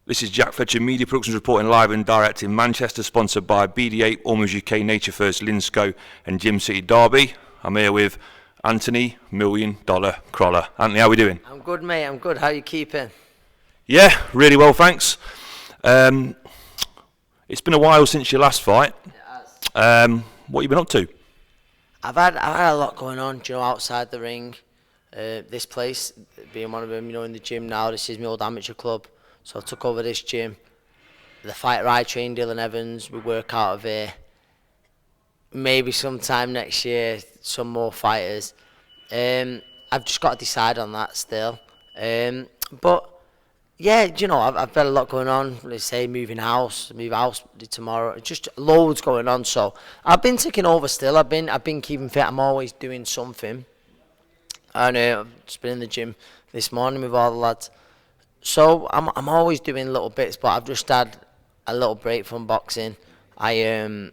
This is Jack Fletcher, Media Productions, reporting live and direct in Manchester, sponsored by BD8, Almost UK, Nature First, LINSCO and Gym City Derby. I'm here with Anthony $1 Million Crolla. Anthony, how are we doing? I'm good, mate, I'm good. How are you keeping? Yeah, really well, thanks. It's been a while since your last fight. What have you been up to? I've had a lot going on, outside the ring. This place, being one of them, in the gym now, this is my old amateur club. So I took over this gym. The fighter I train, Dylan Evans, we work out of here. Maybe sometime next year, some more fighters. I've just got to decide on that still. But yeah, I've got a lot going on. Let's say move house tomorrow. Just loads going on. So I've been taking over still. I've been keeping fit. I'm always doing something. And I've just been in the gym this morning with all the lads. So I'm always doing little bits, but I've just had a little break from boxing. I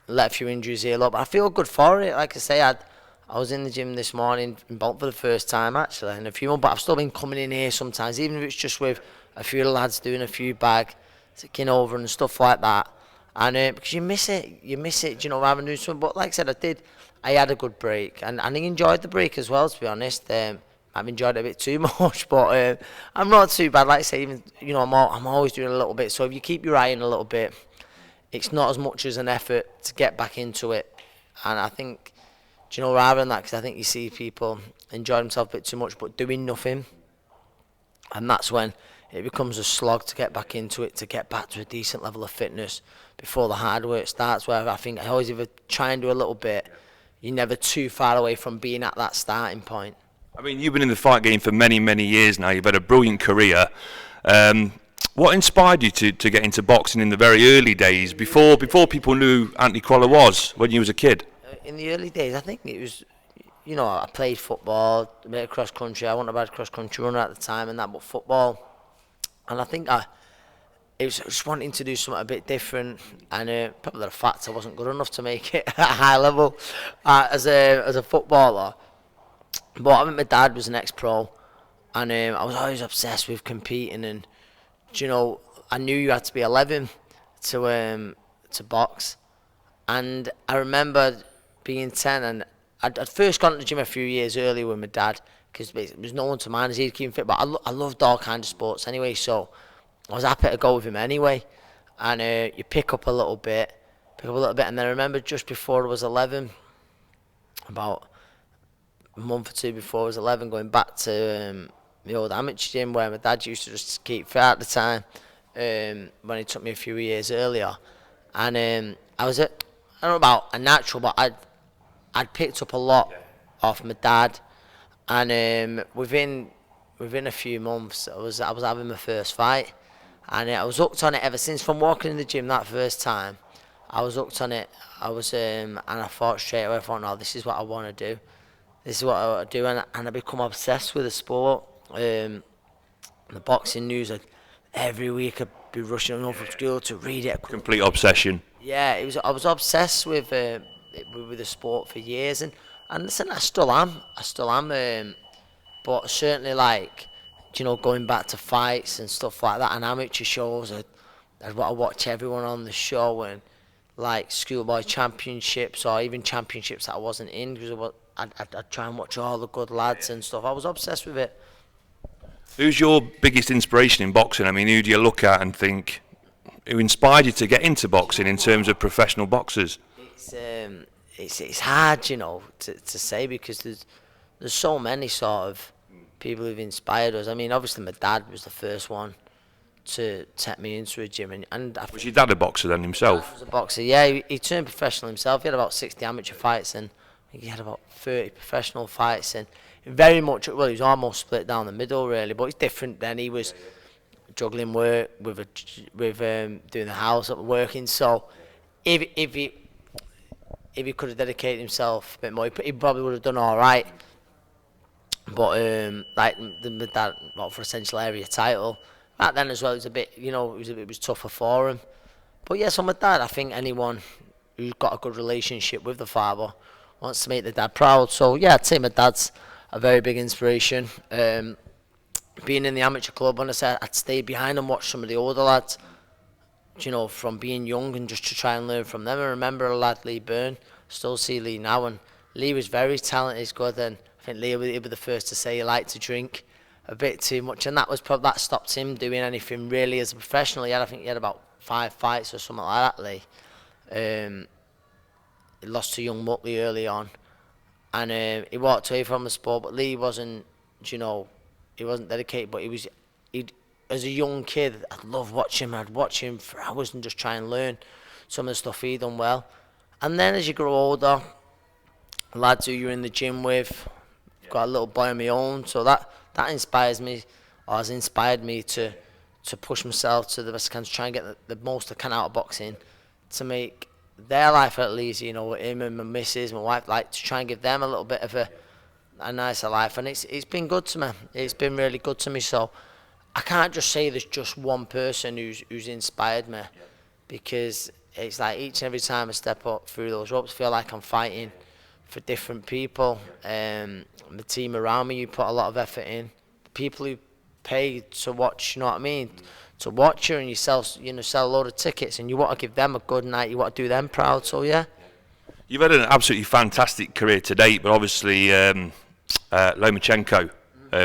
let a few injuries heal up. I feel good for it. Like I say, I was in the gym this morning for the first time actually in a few months, but I've still been coming in here sometimes, even if it's just with a few lads doing a few bag, taking over and stuff like that. And because you miss it, rather than doing something. But like I said, I had a good break, and I enjoyed the break as well, to be honest. I've enjoyed it a bit too much, but I'm not too bad. Like I say, even I'm always doing a little bit. So if you keep your eye in a little bit, it's not as much as an effort to get back into it. And I think, rather than that, because I think you see people enjoy themselves a bit too much, but doing nothing, and that's when it becomes a slog to get back into it, to get back to a decent level of fitness before the hard work starts. Where I think I always either try and do a little bit, you're never too far away from being at that starting point. I mean, you've been in the fight game for many, many years now. You've had a brilliant career. What inspired you to get into boxing in the very early days, before people knew Anthony Crolla was, when you was a kid? In the early days, I think it was, I played football, a bit of cross country. I wasn't a bad cross country runner at the time and that, but football. And I think it was just wanting to do something a bit different, and probably the fact I wasn't good enough to make it at a high level as a footballer. But I think my dad was an ex-pro, and I was always obsessed with competing. And I knew you had to be 11 to box. And I remember being 10, and I'd first gone to the gym a few years earlier with my dad, because there was no one to mind as he'd keep fit. But I loved all kinds of sports anyway, so I was happy to go with him anyway. And you pick up a little bit, and then I remember just before I was 11, about a month or two before I was 11, going back to the old amateur gym where my dad used to just keep fit at the time, when he took me a few years earlier. And I was I don't know about a natural, but I'd picked up a lot off my dad. And within a few months, I was having my first fight, and I was hooked on it ever since. From walking in the gym that first time, I was hooked on it. I was and I thought straight away, no, this is what I want to do. This is what I want to do, and I become obsessed with the sport. The boxing news, every week I'd be rushing over from school to read it. Complete obsession. Yeah, I was obsessed with the sport for years, and listen, I still am. But certainly, going back to fights and stuff like that, and amateur shows, I'd watch everyone on the show, and schoolboy championships, or even championships that I wasn't in, because I'd try and watch all the good lads and stuff. I was obsessed with it. Who's your biggest inspiration in boxing? I mean, who do you look at and think, who inspired you to get into boxing in terms of professional boxers? It's hard, to say, because there's so many sort of people who've inspired us. I mean, obviously my dad was the first one to take me into a gym, and was your dad a boxer then himself? He was a boxer, yeah. He turned professional himself. He had about 60 amateur fights, and I think he had about 30 professional fights, and very much, he was almost split down the middle really, but it's different then. He was juggling work with doing the house up, working. So if he could have dedicated himself a bit more, he probably would have done all right. But the dad, for essential area title back then as well, it was a bit, it was tougher for him. But yeah, so my dad, I think anyone who's got a good relationship with the father wants to make the dad proud. So yeah, I'd say my dad's a very big inspiration. being in the amateur club, when I said I'd stay behind and watch some of the older lads, you know, from being young and just to try and learn from them. I remember a lad, Lee Byrne, still see Lee now, and Lee was very talented, he's good, and I think Lee would be the first to say he liked to drink a bit too much, and that was probably, that stopped him doing anything really as a professional. I think he had about 5 fights or something like that, Lee. He lost to young Mutley early on, and he walked away from the sport, but Lee wasn't, you know, he wasn't dedicated, but he'd as a young kid, I'd love watching him. I'd watch him for hours and just try and learn some of the stuff he done well. And then as you grow older, lads who you're in the gym with, got a little boy of my own, so that inspires me, or has inspired me to push myself to the best I can, to try and get the most I can out of boxing, to make their life at least, you know, him and my missus, my wife, like to try and give them a little bit of a nicer life. And it's been good to me. It's been really good to me. So I can't just say there's just one person who's inspired me, because it's like each and every time I step up through those ropes, I feel like I'm fighting for different people. The team around me, you put a lot of effort in. The people who pay to watch, you know what I mean, to watch you, and you sell a load of tickets, and you want to give them a good night, you want to do them proud. So yeah. You've had an absolutely fantastic career to date, but obviously Lomachenko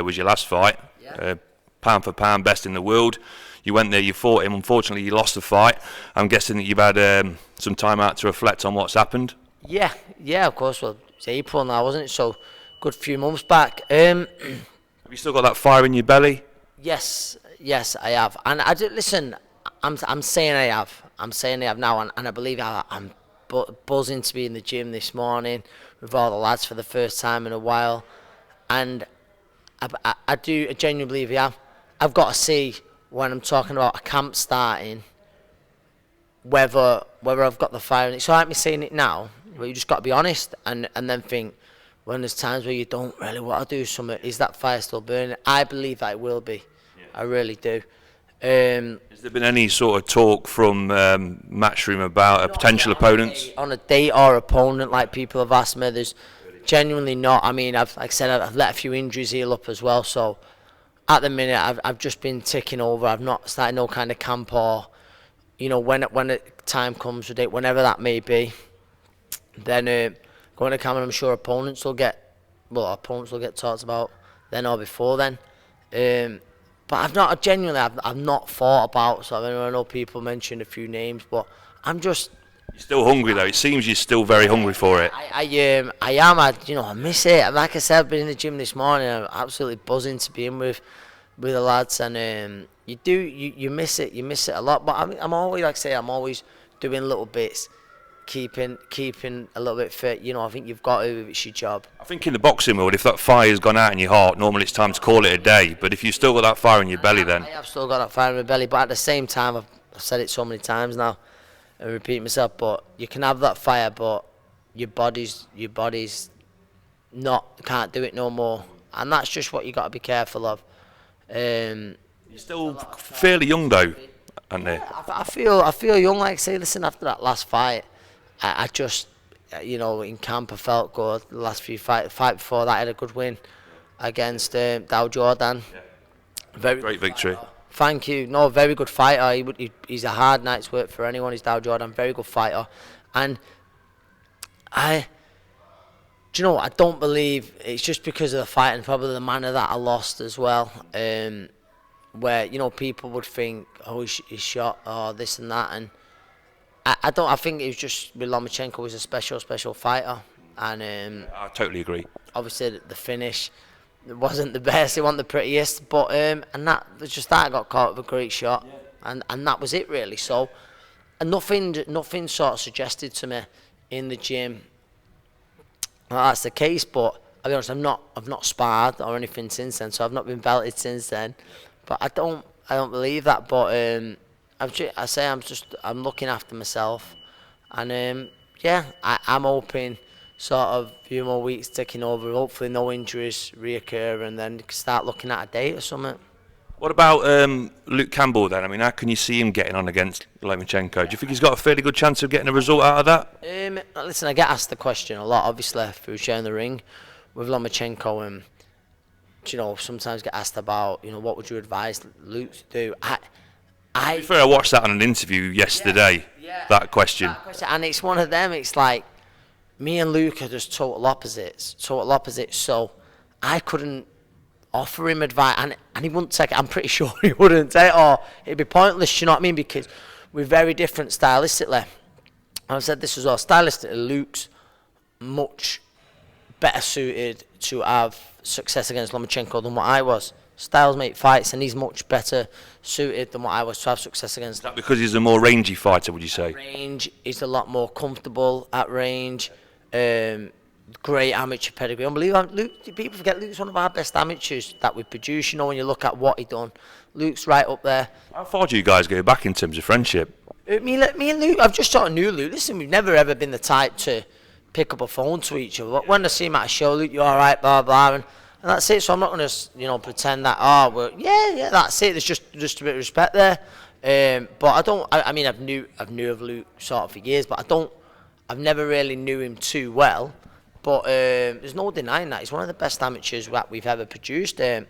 was your last fight. Yeah. Pound for pound best in the world. You went there, you fought him. Unfortunately, you lost the fight. I'm guessing that you've had some time out to reflect on what's happened. Yeah, of course. Well, it's April now, wasn't it? So, good few months back. Have you still got that fire in your belly? Yes, I have. And I do, listen. I'm saying I have. I'm saying I have now, and I believe I'm buzzing to be in the gym this morning with all the lads for the first time in a while, and I do genuinely believe, yeah. I've got to see, when I'm talking about a camp starting, whether I've got the fire. And it's all right me saying it now, but you just got to be honest, and then think, when there's times where you don't really want to do something, is that fire still burning? I believe that it will be. Yeah. I really do. Has there been any sort of talk from Matchroom about a potential opponent? On a date or opponent, like people have asked me, there's genuinely not. I mean, I've let a few injuries heal up as well, so at the minute I've just been ticking over. I've not started no kind of camp, or, you know, when the time comes with it, whenever that may be, then going to camp, and I'm sure opponents will get talked about then or before then. But I've not thought about. So I know people mentioned a few names, but I'm just. You're still hungry though. It seems you're still very hungry for it. I am. I miss it. Like I said, I've been in the gym this morning. I'm absolutely buzzing to be in with the lads, and you miss it. You miss it a lot. But I'm always, like I say, I'm always doing little bits, keeping a little bit fit. You know, I think you've got to if it's your job. I think in the boxing world, if that fire's gone out in your heart, normally it's time to call it a day. But if you've still got that fire in your belly, then I have still got that fire in my belly. But at the same time, I've said it so many times now, and repeat myself. But you can have that fire, but your body's can't do it no more, and that's just what you got to be careful of. You're still fairly young though, aren't you? I feel young. Like I say, listen, after that last fight, I just, you know, in camp I felt good. The last few fight before that, I had a good win against Dow Jordan. Yeah. Very great victory. Thank you. No, very good fighter. He's a hard night's work for anyone. He's Dow Jordan, very good fighter, and do you know what? I don't believe it's just because of the fight and probably the manner that I lost as well. Where, you know, people would think, oh, he's shot or this and that, and I think it was just with Lomachenko was a special fighter, and I totally agree. Obviously the finish, it wasn't the best, it wasn't the prettiest, but and that was just that. I got caught with a great shot, and that was it really. So, and nothing sort of suggested to me in the gym well, that's the case. But I'll be honest, I've not sparred or anything since then, so I've not been belted since then. But I don't believe that. But I'm looking after myself, and yeah, I'm hoping sort of a few more weeks ticking over, hopefully no injuries reoccur, and then start looking at a date or something. What about Luke Campbell then? I mean, how can you see him getting on against Lomachenko? Do you think he's got a fairly good chance of getting a result out of that? Listen, I get asked the question a lot, obviously, through sharing the ring with Lomachenko. you know, sometimes get asked about, you know, what would you advise Luke to do? To be fair, I watched that on an interview yesterday. Yeah, that question. And it's one of them. It's like me and Luke are just total opposites. So I couldn't offer him advice, and he wouldn't take it. I'm pretty sure he wouldn't take it, or it'd be pointless. You know what I mean? Because we're very different stylistically. I've said this as well. Stylistically, Luke's much better suited to have success against Lomachenko than what I was. Styles make fights, and he's much better suited than what I was to have success against. Is that because he's a more rangy fighter, would you say? Range, he's a lot more comfortable at range. Great amateur pedigree. Unbelievable. Luke, people forget Luke's one of our best amateurs that we produce. You know, when you look at what he done, Luke's right up there. How far do you guys go back in terms of friendship? Me and Luke, I've just sort of knew Luke. Listen, we've never ever been the type to pick up a phone to each other. But when I see him at a show, Luke, you all right, blah blah, and that's it. So I'm not going to, you know, pretend that yeah, that's it. There's just a bit of respect there. But I don't. I mean, I've knew of Luke sort of for years, but I've never really knew him too well. But there's no denying that he's one of the best amateurs that we've ever produced. And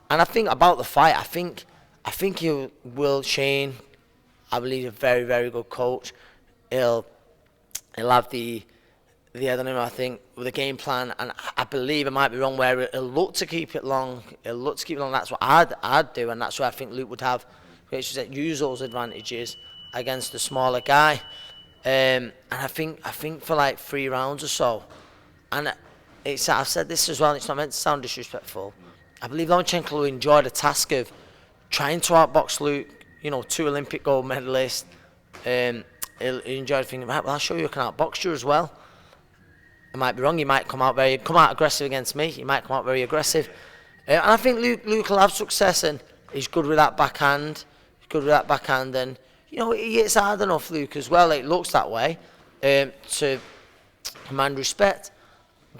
I think about the fight, I think he will Shane. I believe he's a very, very good coach. He'll have the I don't know, I think with a game plan, and I believe I might be wrong, where he'll look to keep it long. That's what I'd do, and that's where I think Luke would have, which is use those advantages against the smaller guy. And I think for like 3 rounds or so. And I've said this as well, and it's not meant to sound disrespectful. I believe Lomachenko will enjoy the task of trying to outbox Luke, you know, 2 Olympic gold medalists. He'll enjoy thinking, right, well, I'll show you I can outbox you as well. I might be wrong, he might come out aggressive against me, he might come out very aggressive. And I think Luke will have success, and he's good with that backhand. And, you know, he hits hard enough, Luke, as well. It looks that way, to command respect.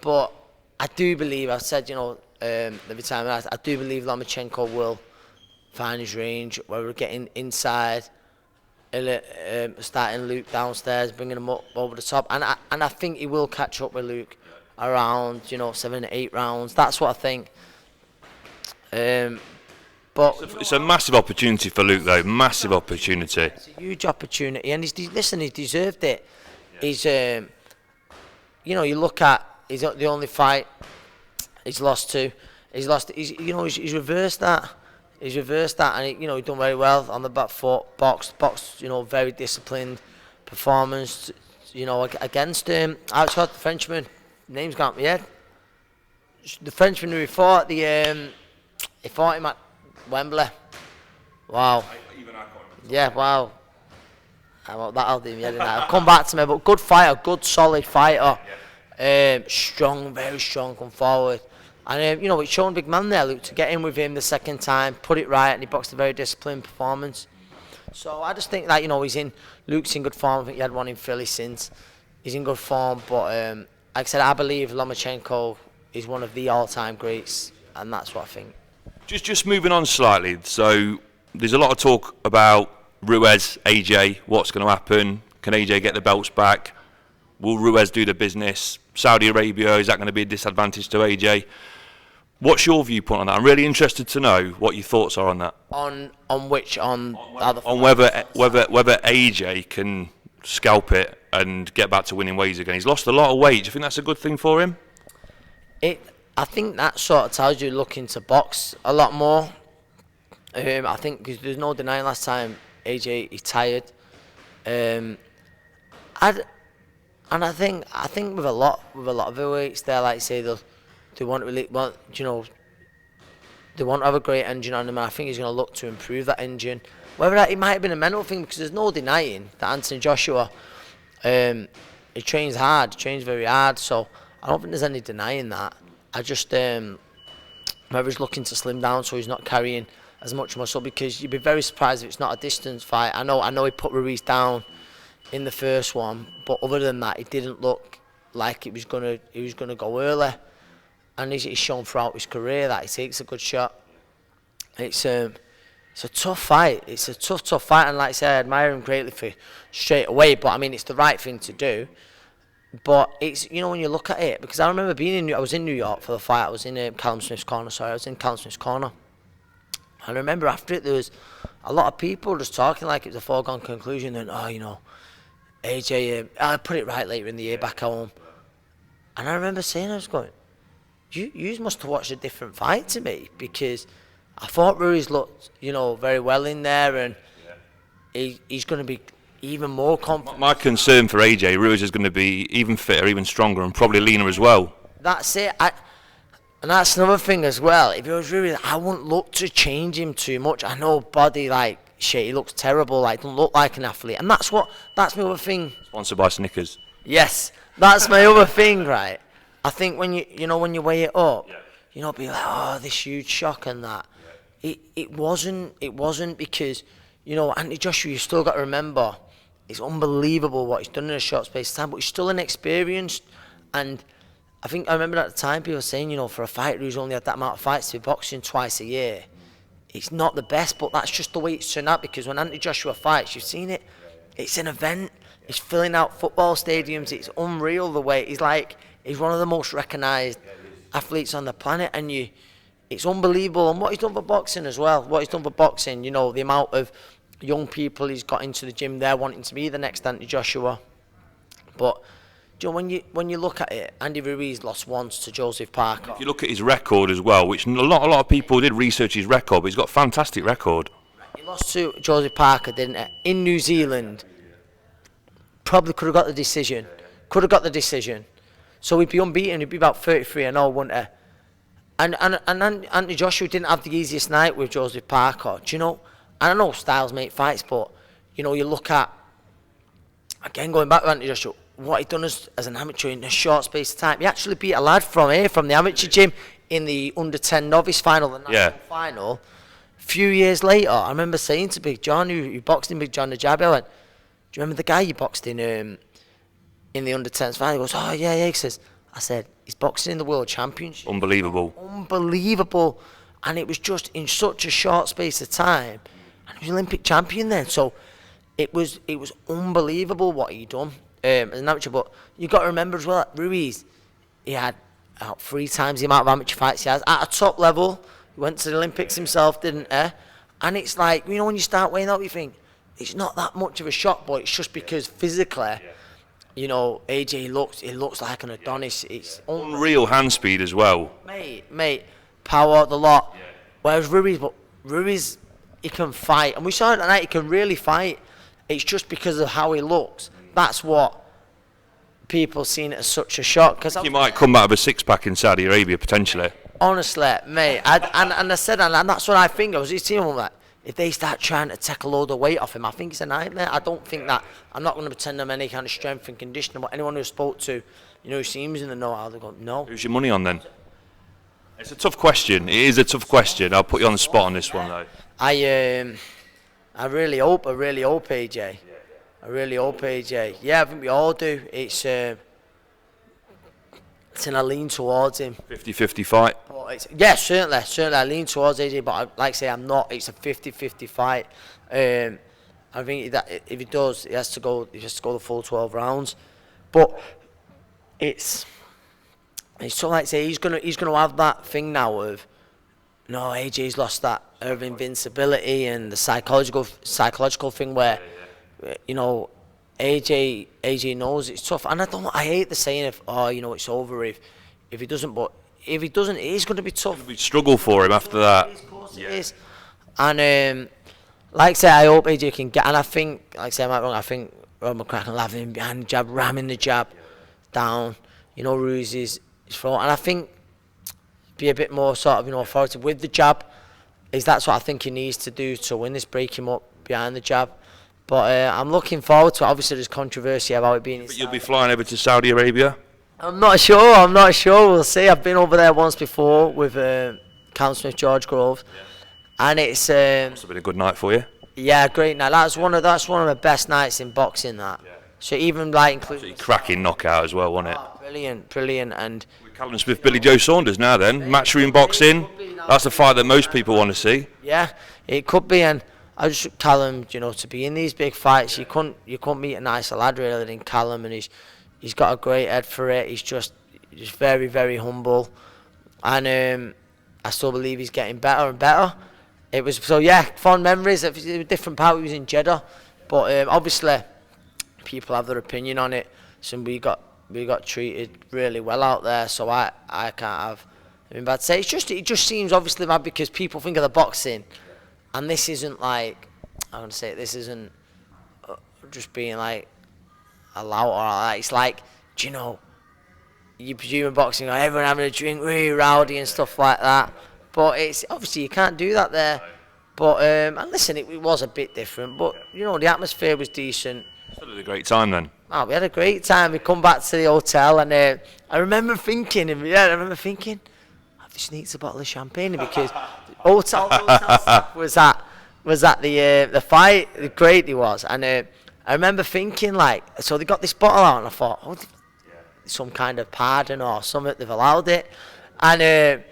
But I do believe, I've said, you know, every time I do believe Lomachenko will find his range, where we're getting inside, starting Luke downstairs, bringing him up over the top. And I think he will catch up with Luke around, you know, 7 to 8 rounds. That's what I think. But it's a massive opportunity for Luke, though. Massive opportunity. It's a huge opportunity, and he's deserved it. He's, you know, you look at, he's the only fight he's lost to. He's reversed that. And you know, he's done very well on the back foot. Boxed, you know, very disciplined performance. You know, against him. I got the Frenchman. Name's gone, yeah. The Frenchman who he fought him at Wembley. Wow. Yeah, wow. That'll do me. I'll come back to me, but good fighter, good solid fighter. Strong, very strong, come forward. And, you know, it's shown big man there, Luke, to get in with him the second time, put it right, and he boxed a very disciplined performance. So I just think that, you know, Luke's in good form. I think he had one in Philly since. He's in good form, but like I said, I believe Lomachenko is one of the all-time greats, and that's what I think. Just moving on slightly, so there's a lot of talk about Ruiz, AJ, what's going to happen? Can AJ get the belts back? Will Ruiz do the business? Saudi Arabia, is that going to be a disadvantage to AJ? What's your viewpoint on that? I'm really interested to know what your thoughts are on that. On whether AJ can scalp it and get back to winning ways again. He's lost a lot of weight. Do you think that's a good thing for him? I think that sort of tells you looking to box a lot more. I think because there's no denying last time AJ is tired. And I think with a lot of heavyweights, they're like say they want to have a great engine on them, and I think he's going to look to improve that engine. Whether it might have been a mental thing, because there's no denying that Anthony Joshua, he trains hard, trains very hard, so I don't think there's any denying that. I just whether he's looking to slim down so he's not carrying as much muscle, because you'd be very surprised if it's not a distance fight. I know he put Ruiz down in the first one, but other than that, it didn't look like he was gonna go early. And he's shown throughout his career that he takes a good shot. It's a tough fight. It's a tough fight, and like I said, I admire him greatly for straight away. But I mean, it's the right thing to do. But it's, you know, when you look at it, because I remember I was in New York for the fight. I was in Callum Smith's corner. Sorry, I was in Callum Smith's corner. I remember after it, there was a lot of people just talking like it was a foregone conclusion. And oh, you know, AJ, I put it right later in the year back home. And I remember saying, I was going, you must have watched a different fight to me, because I thought Ruiz looked, you know, very well in there, and he's going to be even more confident. My concern for AJ, Ruiz is going to be even fitter, even stronger, and probably leaner as well. That's it. And that's another thing as well. If it was Ruiz, I wouldn't look to change him too much. I know body, like, shit, he looks terrible, like, doesn't look like an athlete. And that's my other thing. Sponsored by Snickers. Yes, that's my other thing, right? I think when you weigh it up, you know, be like, oh, this huge shock and that. It wasn't because, you know, Anthony Joshua, you still got to remember, it's unbelievable what he's done in a short space of time, but he's still inexperienced. And I remember at the time people were saying, you know, for a fighter who's only had that amount of fights to be boxing twice a year, it's not the best, but that's just the way it's turned out, because when Anthony Joshua fights, you've seen it, it's an event, he's filling out football stadiums, it's unreal the way, he's one of the most recognised athletes on the planet, and it's unbelievable. And what he's done for boxing as well, you know, the amount of young people he's got into the gym there wanting to be the next Anthony Joshua. But you know, when you look at it, Andy Ruiz lost once to Joseph Parker. If you look at his record as well, which a lot of people did research his record, but he's got a fantastic record. He lost to Joseph Parker, didn't he? In New Zealand. Probably could have got the decision. So he'd be unbeaten, he'd be about 33-0, wouldn't he? And Anthony Joshua didn't have the easiest night with Joseph Parker. Do you know? I don't know, styles make fights, but, you know, you look at, again, going back to Anthony Joshua, what he'd done as an amateur in a short space of time. He actually beat a lad from the amateur gym in the under-10 novice final, the national final. A few years later, I remember saying to Big John, who boxed in Big John the Jabby, I went, do you remember the guy you boxed in the under-10s final? He goes, oh, yeah. He says, I said, he's boxing in the World Championship. Unbelievable. And it was just in such a short space of time. And he was Olympic champion then. So it was unbelievable what he'd done as an amateur. But you got to remember as well, Ruiz, he had about 3 times the amount of amateur fights he has at a top level. He went to the Olympics himself, didn't he? And it's like, you know, when you start weighing out, you think, it's not that much of a shock, but it's just because physically, you know, AJ looks like an Adonis. It's unreal hand speed as well. Mate, power, the lot. Whereas Ruiz, he can fight. And we saw it tonight, he can really fight. It's just because of how he looks. That's what people seen it as such a shock. Cause he might come out of a 6-pack in Saudi Arabia, potentially. Honestly, mate. And I said, and that's what I think. I was just seeing that. If they start trying to take a load of weight off him, I think it's a nightmare. I don't think that, I'm not going to pretend I'm any kind of strength and conditioning, but anyone who spoke to, you know, who seems in the know-how, they go, no. Who's your money on then? It's a tough question. It is a tough question. I'll put you on the spot on this one though. I really hope AJ. I really hope AJ. Yeah, I think we all do. It's an I lean towards him. 50-50 fight? Yeah, certainly. I lean towards AJ, but like I say, I'm not. It's a 50-50 fight. I think that if he does, he has to go the full 12 rounds. But it's so like I say, he's gonna have that thing now of, no, AJ's lost that of invincibility and the psychological thing where, you know, AJ knows it's tough. And I hate the saying of, oh, you know, it's over if he doesn't, but if he doesn't, it is going to be tough. It'll be struggle for him after that. Of course it is. And like I say, I hope AJ can get, and I think, like I say, I'm not wrong, I think Rob McCracken will have him behind the jab, ramming the jab down, you know, Ruiz is front, and I think be a bit more sort of, you know, authoritative with the jab. That's what I think he needs to do to win this, break him up behind the jab. But I'm looking forward to it. Obviously, there's controversy about it being. But you'll be flying over to Saudi Arabia? I'm not sure. We'll see. I've been over there once before with Callum Smith, George Groves, and it's. Must have been a good night for you. Yeah, great night. That's one of the best nights in boxing. That. Yeah. So even like including. Cracking knockout as well, wasn't it? Brilliant, and. Callum Smith, Billy Joe Saunders now then, matchroom boxing. That's the fight that most people want to see. Yeah, it could be, and I just Callum, you know, to be in these big fights, you couldn't meet a nicer lad really than Callum, and he's He's got a great head for it. He's just very, very humble, and I still believe he's getting better and better. It was fond memories. It was a different part. He was in Jeddah, but obviously people have their opinion on it. So we got treated really well out there. So I can't have anything bad to say. It just seems obviously bad because people think of the boxing, and this isn't like I'm gonna say this isn't just being like a lout or like it's like, do you know, you presume in boxing, like everyone having a drink, really rowdy and stuff like that. But it's obviously you can't do that there. But and listen, it was a bit different. But you know, the atmosphere was decent. Still had a great time then. Oh, we had a great time. We come back to the hotel, and I remember thinking, I just need a bottle of champagne because the hotel staff was at the fight. The great he was, and I remember thinking like, so they got this bottle out, and I thought, oh, some kind of pardon or something. They've allowed it, and they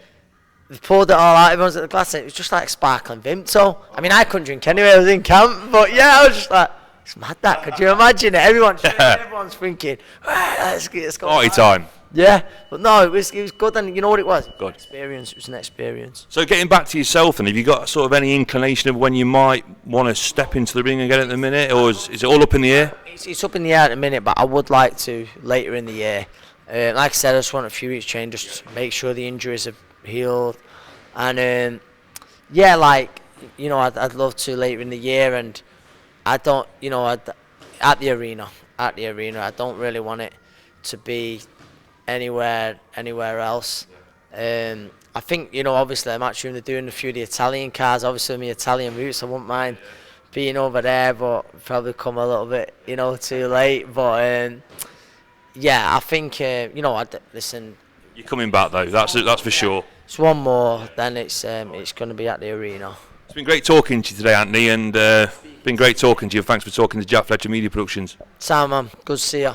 poured it all out. Everyone's at the glass, and it was just like sparkling Vimto. I mean, I couldn't drink anyway. I was in camp, but yeah, I was just like, it's mad that. Could you imagine it? Everyone's thinking, let's go. Party time. Yeah, but no, it was good, and you know what it was? Good. Experience. It was an experience. So getting back to yourself, and have you got sort of any inclination of when you might want to step into the ring again at the minute, or is it all up in the air? It's up in the air at the minute, but I would like to later in the year. Like I said, I just want a few weeks train just to make sure the injuries have healed, and yeah, like you know, I'd love to later in the year, and I don't, you know, at the arena, I don't really want it to be anywhere else. I think, you know, obviously I'm actually doing a few of the Italian cars, obviously my Italian roots, I wouldn't mind being over there, but probably come a little bit, you know, too late. But yeah, I think, you know, listen. You're coming back though, that's for sure. It's one more, then it's going to be at the arena. It's been great talking to you today, Anthony, and been great talking to you. Thanks for talking to Jack Fletcher Media Productions. Sam, man, good to see you.